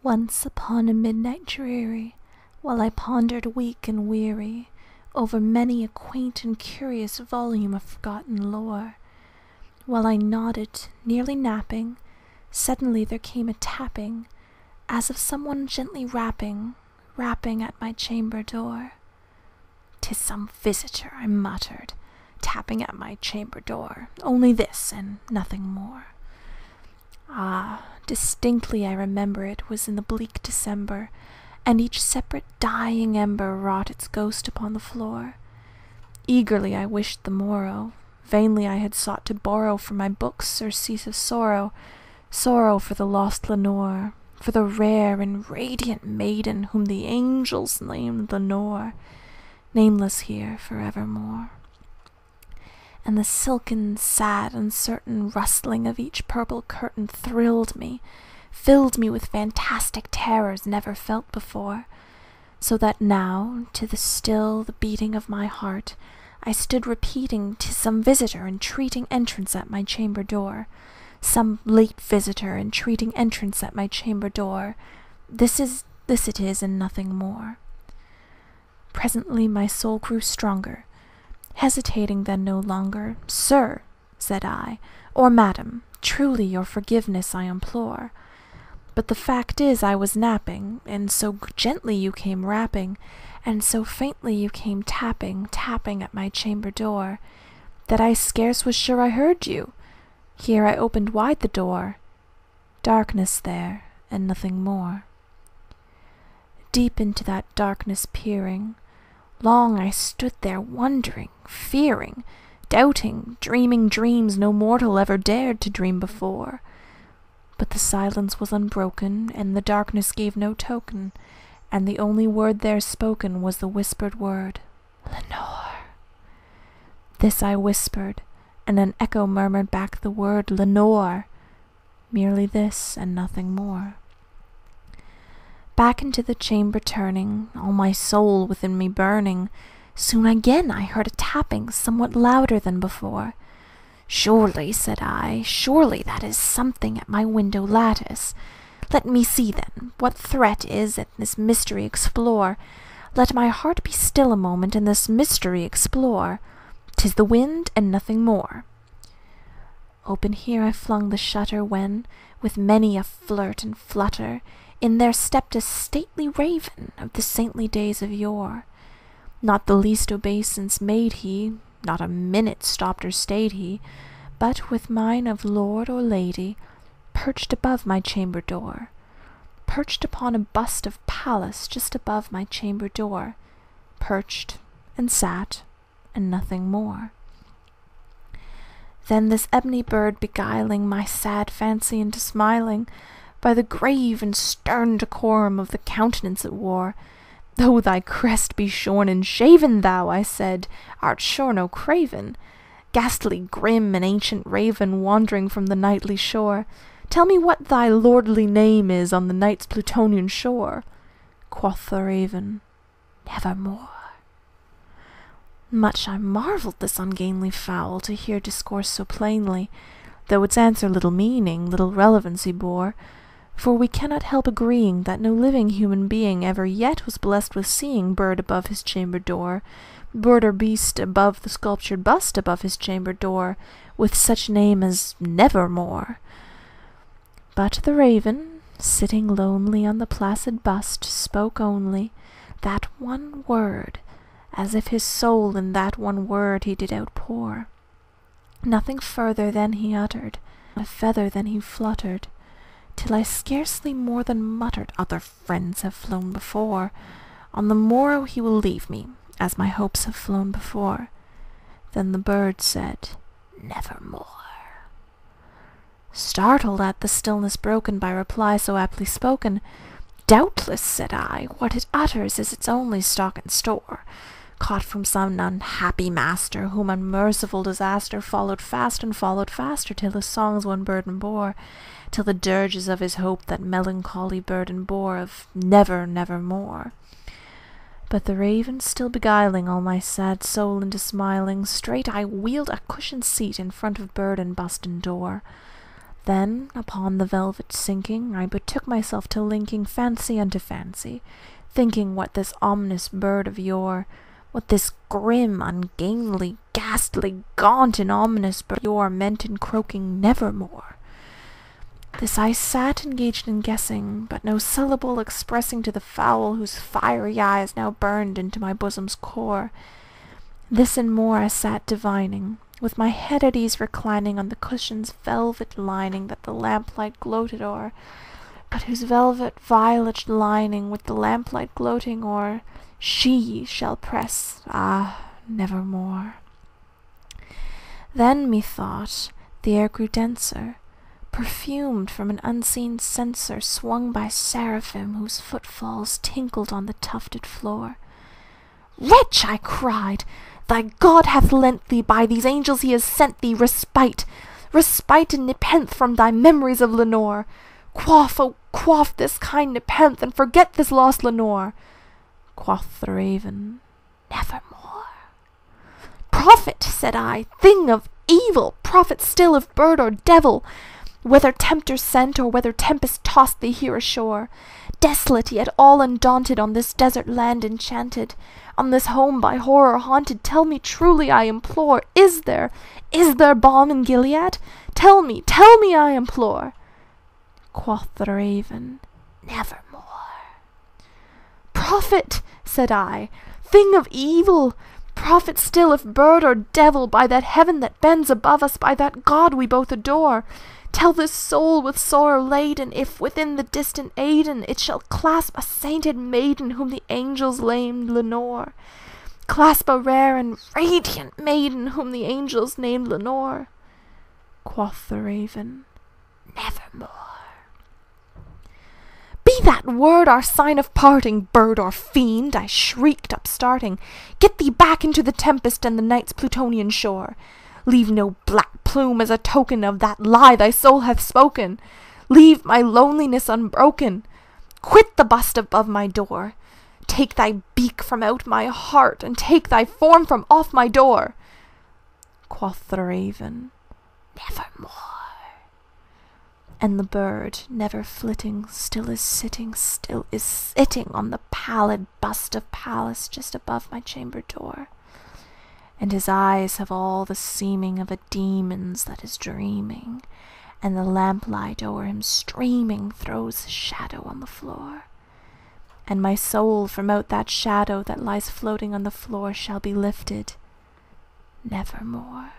Once upon a midnight dreary, while I pondered weak and weary over many a quaint and curious volume of forgotten lore, while I nodded, nearly napping, suddenly there came a tapping, as of someone gently rapping at my chamber door. "'Tis some visitor," I muttered, tapping at my chamber door, "only this, and nothing more." Ah, distinctly I remember it was in the bleak December, and each separate dying ember wrought its ghost upon the floor. Eagerly I wished the morrow, vainly I had sought to borrow from my books surcease of sorrow, sorrow for the lost Lenore, for the rare and radiant maiden whom the angels named Lenore, nameless here forevermore. And the silken, sad, uncertain rustling of each purple curtain thrilled me, filled me with fantastic terrors never felt before, so that now, to the beating of my heart, I stood repeating, "'Tis some visitor entreating entrance at my chamber door, some late visitor entreating entrance at my chamber door. This it is, and nothing more." Presently my soul grew stronger. Hesitating then no longer, "Sir," said I, "or madam, truly your forgiveness I implore. But the fact is I was napping, and so gently you came rapping, and so faintly you came tapping at my chamber door, that I scarce was sure I heard you. Here I opened wide the door. Darkness there, and nothing more." Deep into that darkness peering, long I stood there wondering, fearing, doubting, dreaming dreams no mortal ever dared to dream before. But the silence was unbroken, and the darkness gave no token, and the only word there spoken was the whispered word, "Lenore." This I whispered, and an echo murmured back the word, "Lenore." Merely this, and nothing more. Back into the chamber turning, all my soul within me burning, soon again I heard a tapping somewhat louder than before. "Surely," said I, "surely that is something at my window lattice. Let me see then, what threat is it, this mystery explore. Let my heart be still a moment, and this mystery explore. 'Tis the wind, and nothing more." Open here I flung the shutter, when, with many a flirt and flutter, in there stepped a stately raven of the saintly days of yore. Not the least obeisance made he, not a minute stopped or stayed he, but with mine of lord or lady, perched above my chamber door, perched upon a bust of Pallas just above my chamber door, perched and sat, and nothing more. Then this ebony bird beguiling my sad fancy into smiling, by the grave and stern decorum of the countenance it wore, "Though thy crest be shorn and shaven, thou," I said, "art sure no craven. Ghastly, grim, and ancient raven, wandering from the nightly shore, tell me what thy lordly name is on the night's Plutonian shore." Quoth the raven, "Nevermore." Much I marvelled this ungainly fowl to hear discourse so plainly, though its answer little meaning, little relevancy bore, for we cannot help agreeing that no living human being ever yet was blessed with seeing bird above his chamber door, bird or beast above the sculptured bust above his chamber door, with such name as Nevermore. But the raven, sitting lonely on the placid bust, spoke only that one word, as if his soul in that one word he did outpour. Nothing further then he uttered, not a feather then he fluttered, till I scarcely more than muttered, "Other friends have flown before. On the morrow he will leave me, as my hopes have flown before." Then the bird said, "Nevermore." Startled at the stillness broken by reply so aptly spoken, "Doubtless," said I, "what it utters is its only stock and store, caught from some unhappy master, whom unmerciful disaster followed fast and followed faster, till his songs one burden bore, till the dirges of his hope that melancholy burden bore of never, nevermore." But the raven still beguiling all my sad soul into smiling, straight I wheeled a cushioned seat in front of bird and bust and door. Then, upon the velvet sinking, I betook myself to linking fancy unto fancy, thinking what this ominous bird of yore, what this grim, ungainly, ghastly, gaunt, and ominous bird of yore meant in croaking nevermore. This I sat engaged in guessing, but no syllable expressing to the fowl whose fiery eyes now burned into my bosom's core. This and more I sat divining, with my head at ease reclining on the cushion's velvet lining that the lamplight gloated o'er, but whose velvet violet lining with the lamplight gloating o'er she shall press, nevermore. Then, methought, the air grew denser, perfumed from an unseen censer swung by seraphim whose footfalls tinkled on the tufted floor. "Wretch!" I cried, "thy God hath lent thee, by these angels he has sent thee, respite, respite and nepenthe from thy memories of Lenore. Quaff, oh quaff this kind nepenthe, and forget this lost Lenore." Quoth the raven, "Nevermore." "Prophet," said I, "thing of evil, prophet still of bird or devil, whether tempter sent, or whether tempest tossed thee here ashore, desolate yet all undaunted on this desert land enchanted, on this home by horror haunted, tell me truly, I implore, is there balm in Gilead? Tell me, I implore." Quoth the raven, "Nevermore." "Prophet," said I, "thing of evil, prophet still of bird or devil, by that heaven that bends above us, by that God we both adore, tell this soul with sorrow laden, if within the distant Aidenn it shall clasp a sainted maiden whom the angels named Lenore, clasp a rare and radiant maiden whom the angels named Lenore." Quoth the raven, "Nevermore." "Be that word our sign of parting, bird or fiend!" I shrieked, upstarting. "Get thee back into the tempest and the night's Plutonian shore. Leave no black plume as a token of that lie thy soul hath spoken. Leave my loneliness unbroken. Quit the bust above my door. Take thy beak from out my heart, and take thy form from off my door." Quoth the raven, "Nevermore." And the bird, never flitting, still is sitting on the pallid bust of Pallas just above my chamber door. And his eyes have all the seeming of a demon's that is dreaming, and the lamplight o'er him streaming throws his shadow on the floor. And my soul from out that shadow that lies floating on the floor shall be lifted nevermore.